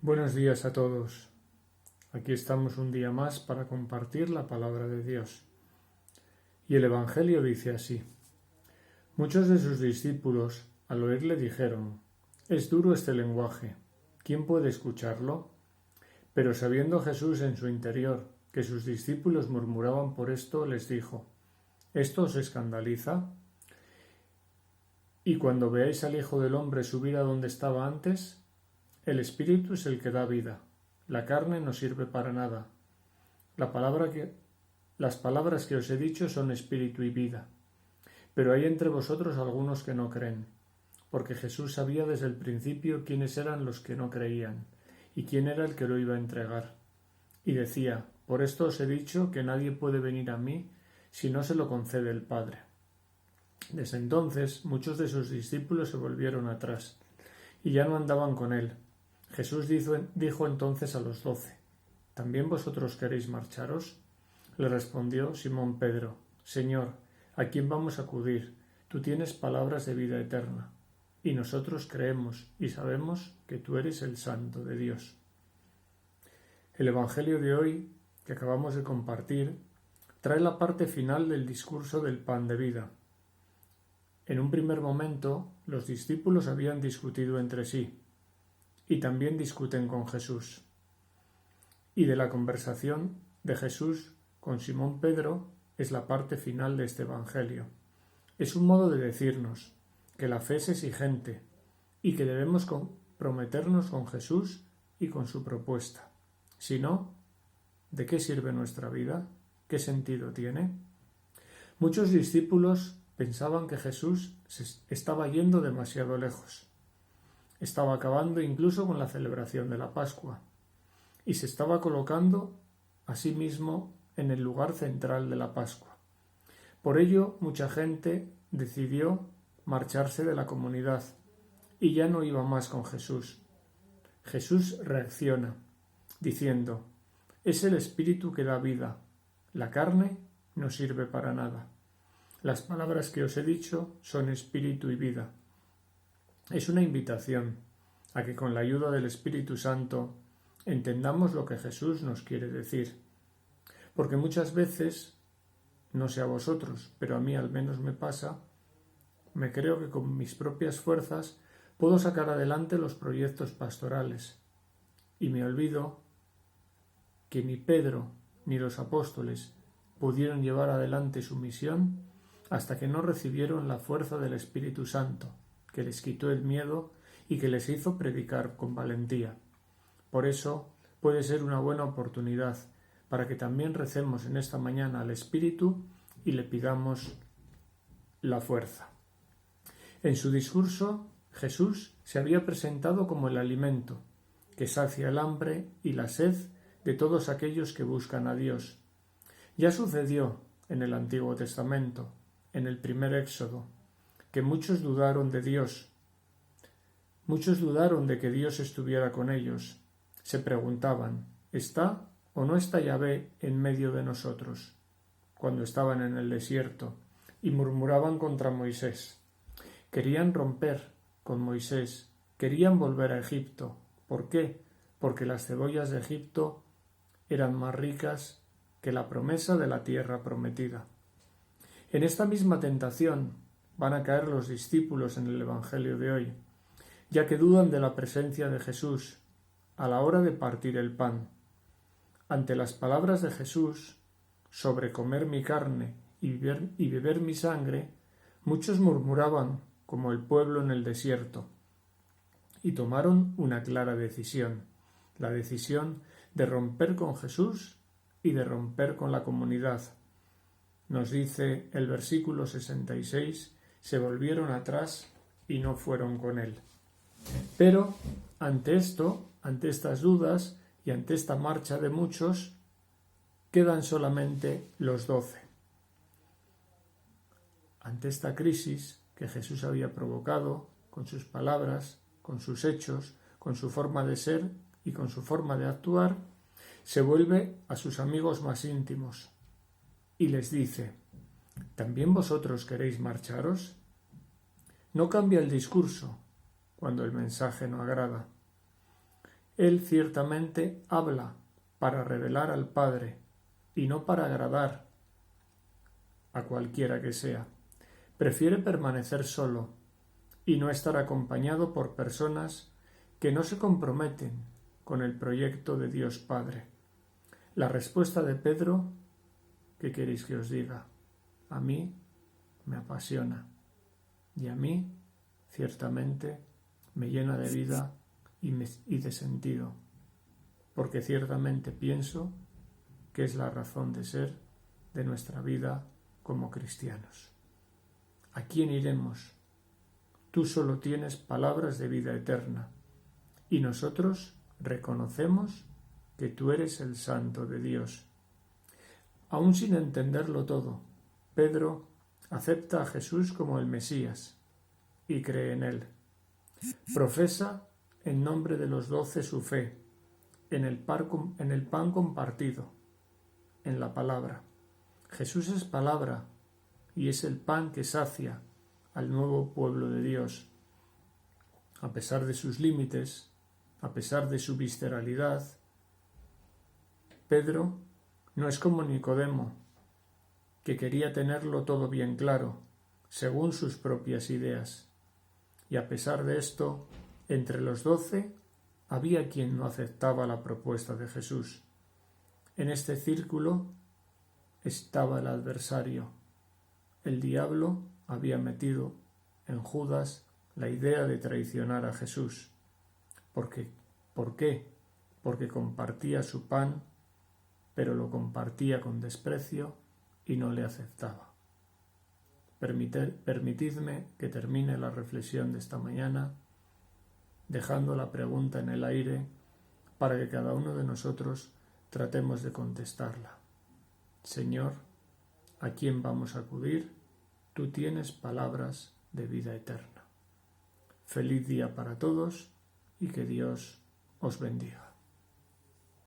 Buenos días a todos. Aquí estamos un día más para compartir la palabra de Dios. Y el Evangelio dice así: Muchos de sus discípulos al oírle dijeron: Es duro este lenguaje, ¿quién puede escucharlo? Pero sabiendo Jesús en su interior que sus discípulos murmuraban por esto, les dijo: ¿Esto os escandaliza? Y cuando veáis al Hijo del Hombre subir a donde estaba antes, el Espíritu es el que da vida, la carne no sirve para nada. Las palabras que os he dicho son espíritu y vida. Pero hay entre vosotros algunos que no creen, porque Jesús sabía desde el principio quiénes eran los que no creían y quién era el que lo iba a entregar. Y decía: Por esto os he dicho que nadie puede venir a mí si no se lo concede el Padre. Desde entonces muchos de sus discípulos se volvieron atrás y ya no andaban con él. Jesús dijo entonces a los 12: ¿También vosotros queréis marcharos? Le respondió Simón Pedro: Señor, ¿a quién vamos a acudir? Tú tienes palabras de vida eterna, y nosotros creemos y sabemos que tú eres el Santo de Dios. El Evangelio de hoy, que acabamos de compartir, trae la parte final del discurso del pan de vida. En un primer momento, los discípulos habían discutido entre sí, y también discuten con Jesús. Y de la conversación de Jesús con Simón Pedro es la parte final de este Evangelio. Es un modo de decirnos que la fe es exigente y que debemos comprometernos con Jesús y con su propuesta. Si no, ¿de qué sirve nuestra vida? ¿Qué sentido tiene? Muchos discípulos pensaban que Jesús se estaba yendo demasiado lejos. Estaba acabando incluso con la celebración de la Pascua y se estaba colocando a sí mismo en el lugar central de la Pascua. Por ello, mucha gente decidió marcharse de la comunidad y ya no iba más con Jesús. Jesús reacciona diciendo: Es el Espíritu que da vida, la carne no sirve para nada. Las palabras que os he dicho son espíritu y vida. Es una invitación a que con la ayuda del Espíritu Santo entendamos lo que Jesús nos quiere decir. Porque muchas veces, no sé a vosotros, pero a mí al menos me pasa, me creo que con mis propias fuerzas puedo sacar adelante los proyectos pastorales. Y me olvido que ni Pedro ni los apóstoles pudieron llevar adelante su misión hasta que no recibieron la fuerza del Espíritu Santo, que les quitó el miedo y que les hizo predicar con valentía. Por eso puede ser una buena oportunidad para que también recemos en esta mañana al Espíritu y le pidamos la fuerza. En su discurso, Jesús se había presentado como el alimento que sacia el hambre y la sed de todos aquellos que buscan a Dios. Ya sucedió en el Antiguo Testamento, en el primer Éxodo, que muchos dudaron de Dios. Muchos dudaron de que Dios estuviera con ellos. Se preguntaban: ¿está o no está Yahvé en medio de nosotros? Cuando estaban en el desierto y murmuraban contra Moisés. Querían romper con Moisés, querían volver a Egipto. ¿Por qué? Porque las cebollas de Egipto eran más ricas que la promesa de la tierra prometida. En esta misma tentación van a caer los discípulos en el Evangelio de hoy, ya que dudan de la presencia de Jesús a la hora de partir el pan. Ante las palabras de Jesús sobre comer mi carne y beber mi sangre, muchos murmuraban como el pueblo en el desierto y tomaron una clara decisión, la decisión de romper con Jesús y de romper con la comunidad. Nos dice el versículo 66, se volvieron atrás y no fueron con él. Pero ante esto, ante estas dudas y ante esta marcha de muchos, quedan solamente los 12. Ante esta crisis que Jesús había provocado con sus palabras, con sus hechos, con su forma de ser y con su forma de actuar, se vuelve a sus amigos más íntimos y les dice: ¿También vosotros queréis marcharos? No cambia el discurso cuando el mensaje no agrada. Él ciertamente habla para revelar al Padre y no para agradar a cualquiera que sea. Prefiere permanecer solo y no estar acompañado por personas que no se comprometen con el proyecto de Dios Padre. La respuesta de Pedro, ¿qué queréis que os diga? A mí me apasiona y a mí, ciertamente, me llena de vida y de sentido, porque ciertamente pienso que es la razón de ser de nuestra vida como cristianos. ¿A quién iremos? Tú solo tienes palabras de vida eterna, y nosotros reconocemos que tú eres el Santo de Dios. Aún sin entenderlo todo, Pedro acepta a Jesús como el Mesías y cree en él. Profesa en nombre de los 12 su fe, en el pan compartido, en la palabra. Jesús es palabra y es el pan que sacia al nuevo pueblo de Dios. A pesar de sus límites, a pesar de su visceralidad, Pedro no es como Nicodemo, que quería tenerlo todo bien claro, según sus propias ideas. Y a pesar de esto, entre los 12 había quien no aceptaba la propuesta de Jesús. En este círculo estaba el adversario. El diablo había metido en Judas la idea de traicionar a Jesús. ¿Por qué? Porque compartía su pan, pero lo compartía con desprecio y no le aceptaba. Permitidme que termine la reflexión de esta mañana dejando la pregunta en el aire para que cada uno de nosotros tratemos de contestarla. Señor, ¿a quién vamos a acudir? Tú tienes palabras de vida eterna. Feliz día para todos y que Dios os bendiga.